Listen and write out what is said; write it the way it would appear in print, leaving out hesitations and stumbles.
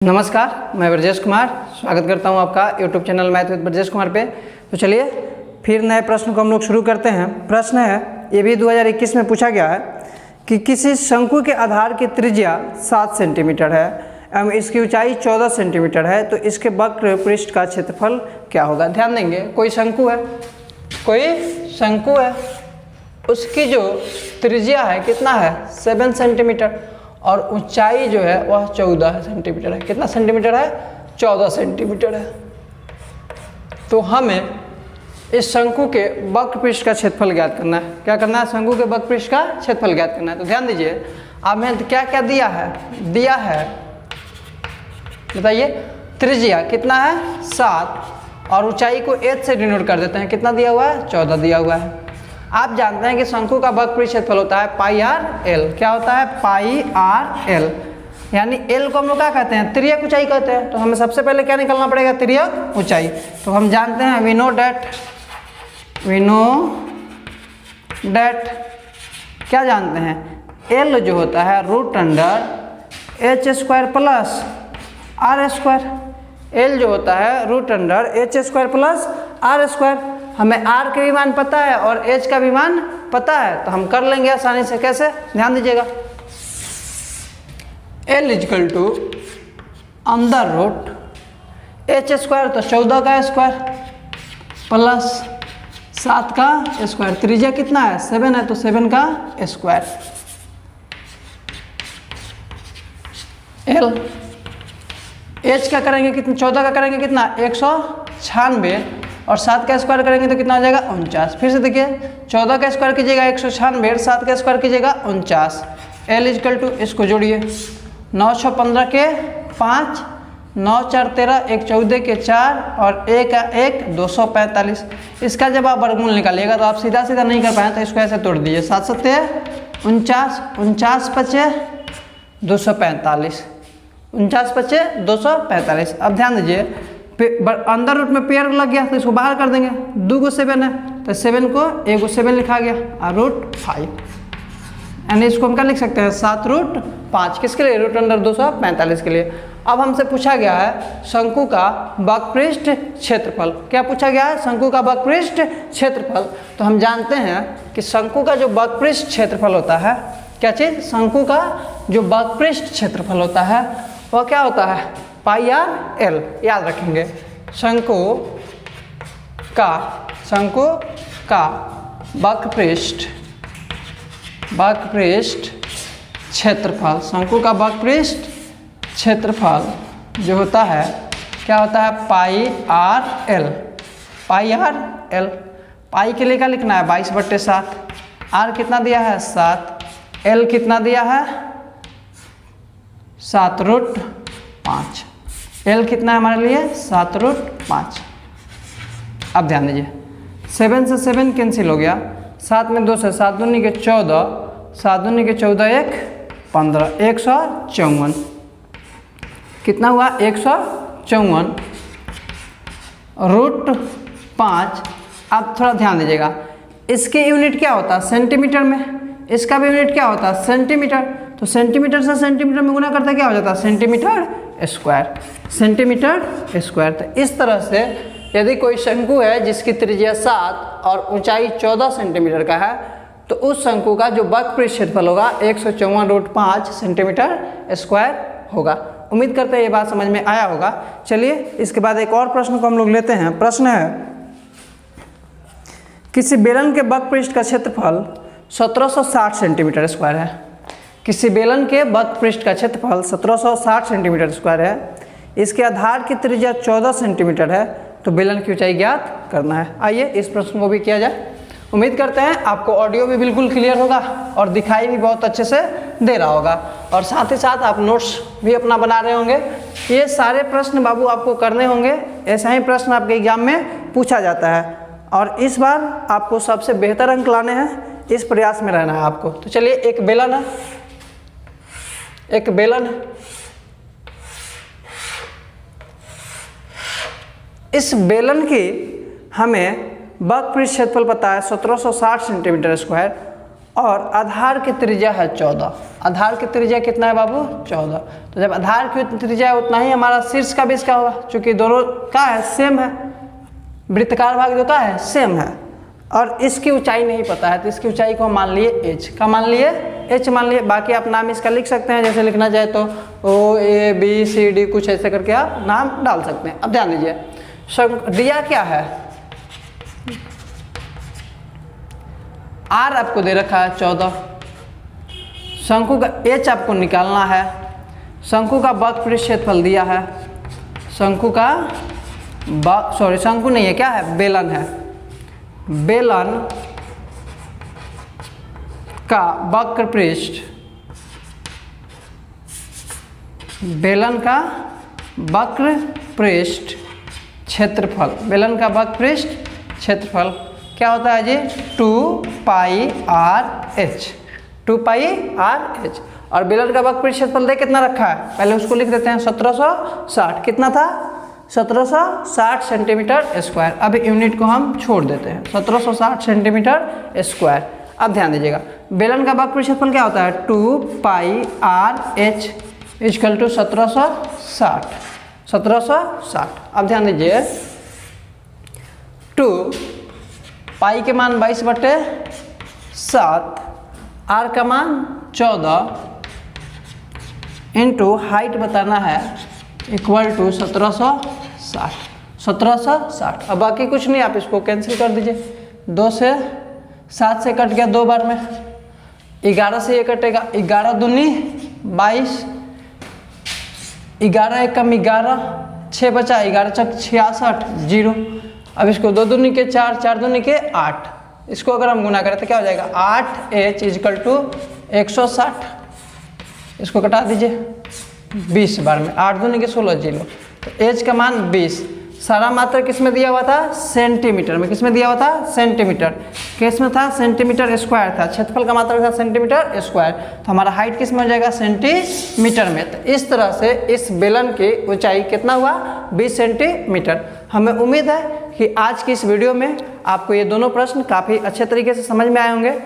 नमस्कार, मैं ब्रजेश कुमार स्वागत करता हूं आपका YouTube channel math with Brajesh Kumar पे। तो चलिए फिर नए प्रश्न को हम लोग शुरू करते हैं। प्रश्न है, ये भी 2021 में पूछा गया है कि किसी शंकु के आधार की त्रिज्या 7 सेंटीमीटर है एवं इसकी ऊंचाई 14 सेंटीमीटर है, तो इसके वक्र पृष्ठ का क्षेत्रफल क्या होगा। ध्यान देंगे, कोई शंकु है, उसकी जो त्रिज्या है कितना है 7 सेंटीमीटर और ऊंचाई जो है वह 14 सेंटीमीटर है। कितना सेंटीमीटर है? 14 सेंटीमीटर है। तो हमें इस शंकु के वक्र पृष्ठ का क्षेत्रफल ज्ञात करना है। क्या करना है? शंकु के वक्र पृष्ठ का क्षेत्रफल ज्ञात करना है। तो ध्यान दीजिए, अब हमें क्या क्या दिया है बताइए। त्रिज्या कितना है 7 और ऊंचाई को h से डिनोट कर देते हैं। कितना दिया हुआ है? 14 दिया हुआ है। आप जानते हैं कि शंकु का वक्र पृष्ठ क्षेत्रफल होता है पाई आर एल। क्या होता है? पाई आर एल। यानी एल को हम लोग क्या कहते हैं? तिर्यक ऊंचाई कहते हैं। तो हमें सबसे पहले क्या निकालना पड़ेगा? तिर्यक ऊंचाई। तो हम जानते हैं वी नो डेट क्या जानते हैं? एल जो होता है root under H square plus R square. L जो होता है root under H square plus R square. हमें आर का भी मान पता है और एच का भी मान पता है, तो हम कर लेंगे आसानी से। कैसे? ध्यान दीजिएगा, L equal to under root H square, तो 14 का स्क्वायर प्लस 7 का स्क्वायर। त्रिज्या कितना है? 7 है, तो 7 का स्क्वायर। एल एच का करेंगे कितना? 14 का करेंगे कितना? 196 और 7 का स्क्वायर करेंगे तो कितना हो जाएगा? 49। फिर से देखिए, 14 का स्क्वायर कीजिएगा 196 और 7 का स्क्वायर कीजिएगा 49। एल इजकल टू, इसको जोड़िए, 9 6 15 के 5, 9 4 13, 1 14 के 4 और 1 का 1 245। इसका जब आप वर्गमूल निकालिएगा तो आप सीधा सीधा नहीं कर पाए तो इसको ऐसे तोड़ दीजिए। 7 7 49, 49 5 245, 49 5 245। अब ध्यान दीजिए, अंदर रूट में पेयर लग गया तो इसको बाहर कर देंगे। 2 को 7 है तो 7 को 1 को 7 लिखा गया और रूट 5, यानी इसको हम क्या लिख सकते हैं? 7 रूट 5। किसके लिए? रूट अंडर 245 के लिए। अब हमसे पूछा गया है शंकु का वक्र पृष्ठ क्षेत्रफल। क्या पूछा गया है? शंकु का वक्र पृष्ठ क्षेत्रफल। तो हम जानते हैं कि शंकु का जो वक्र पृष्ठ क्षेत्रफल होता है, क्या चीज? शंकु का जो वक्र पृष्ठ क्षेत्रफल होता है वह क्या होता है? पाई आर एल। याद रखेंगे, शंकु का वक्र पृष्ठ क्षेत्रफल, शंकु का वक्र पृष्ठ क्षेत्रफल जो होता है क्या होता है? पाई आर एल। पाई आर एल। पाई के लिए क्या लिखना है? 22/7। आर कितना दिया है? 7। एल कितना दिया है? 7 रूट 5। एल कितना है हमारे लिए? 7 रूट 5। अब ध्यान दीजिए, 7 से 7 कैंसिल हो गया, 7 में 2 से 7 दूनी के 14, 7 दूनी के 14 1 15, 154। कितना हुआ? 154 रूट 5। अब थोड़ा ध्यान दीजिएगा, इसके यूनिट क्या होता है? सेंटीमीटर में। इसका भी यूनिट क्या होता है? सेंटीमीटर। तो सेंटीमीटर से सेंटीमीटर में गुना करते क्या हो जाता है? Centimetre square. Centimetre square. तो इस तरह से यदि कोई शंकु है जिसकी त्रिज्या 7 और ऊंचाई 14 सेंटीमीटर का है, तो उस शंकु का जो वक्र पृष्ठ क्षेत्रफल होगा 154 रूट 5 सेंटीमीटर स्क्वायर होगा। उम्मीद करते हैं ये बात समझ में आया होगा। चलिए इसके बाद एक और प्रश्न को हम लोग लेते हैं। प्रश्न है, किसी बेलन के वक्र पृष्ठ का क्षेत्रफल 1760 सेंटीमीटर स्क्वायर है। किसी बेलन के वक्र पृष्ठ का क्षेत्रफल 1760 सेंटीमीटर स्क्वायर है। इसके आधार की त्रिज्या 14 सेंटीमीटर है, तो बेलन की ऊंचाई ज्ञात करना है। आइए इस प्रश्न को भी किया जाए। उम्मीद करते हैं आपको ऑडियो भी बिल्कुल क्लियर होगा और दिखाई भी बहुत अच्छे से दे रहा होगा, और साथ ही साथ आप नोट्स भी अपना बना रहे होंगे। ये सारे प्रश्न बाबू आपको करने होंगे, ऐसा ही प्रश्न आपके एग्जाम में पूछा जाता है और इस बार आपको सबसे बेहतर अंक लाने हैं, इस प्रयास में रहना है आपको। तो चलिए, एक बेलन है, इस बेलन की हमें वक्र पृष्ठ क्षेत्रफल पता है 1760 सेंटीमीटर स्क्वायर और आधार की त्रिज्या है 14। आधार की त्रिज्या कितना है बाबू? 14। तो जब आधार की त्रिज्या है उतना ही हमारा शीर्ष का भी इसका होगा, क्योंकि दोनों का है सेम है, वृत्तकार भाग जो का है सेम है। और इसकी ऊंचाई नहीं पता है तो इसकी ऊंचाई को मान लिए h का, मान लिए h मान लिए। बाकी आप नाम इसका लिख सकते हैं, जैसे लिखना चाहे तो OABCD कुछ ऐसे करके आप नाम डाल सकते हैं। अब ध्यान दीजिए, दिया क्या है? R आपको दे रखा है 14, शंकु का h आपको निकालना है, शंकु का वक्र क्षेत्रफल दिया है, शंकु का शंकु नहीं है, क्या है? बेलन है। बेलन का वक्र पृष्ठ, बेलन का वक्र पृष्ठ क्षेत्रफल, बेलन का वक्र पृष्ठ क्षेत्रफल क्या होता है जी? 2πRh, 2πRh। और बेलन का वक्र पृष्ठ क्षेत्रफल दे कितना रखा है? पहले उसको लिख देते हैं 1760। कितना था? 1760 सेंटीमीटर स्क्वायर। अब यूनिट को हम छोड़ देते हैं, 1760 सेंटीमीटर स्क्वायर। अब ध्यान दीजिएगा, बेलन का वक्र क्षेत्रफल क्या होता है? 2πRh equal to 1760, 1760। अब ध्यान दीजिए, 2 पाई के मान 22/7, आर का मान 14 इंटू हाइट बताना है इक्वल टू 1760, 1760। अब बाकी कुछ नहीं, आप इसको कैंसिल कर दीजिए। 2 से 7 से कट गया 2 बार में, 11 से ये कटेगा, 11 दूनी 22, 11 एकम 11, 6 बचा, 11 चक 66, 0। अब इसको 2 दूनी के 4, 4 दूनी के 8, इसको अगर हम गुना करें तो क्या हो जाएगा? 8h equal to 160। इसको कटा दीजिए 20 बार में, 8 दूनी के 16, 0। तो h का मान 20। सारा मात्रा किस में दिया हुआ था? सेंटीमीटर में। किस में दिया हुआ था? सेंटीमीटर। किस में था? सेंटीमीटर स्क्वायर था। क्षेत्रफल का मात्रा था सेंटीमीटर स्क्वायर। तो हमारा हाइट किस में हो जाएगा? सेंटीमीटर में। तो इस तरह से इस बेलन की ऊंचाई कितना हुआ? 20 सेंटीमीटर। हमें उम्मीद है कि आज की इस वीडियो में आपको ये दोनों प्रश्न काफ़ी अच्छे तरीके से समझ में आए होंगे।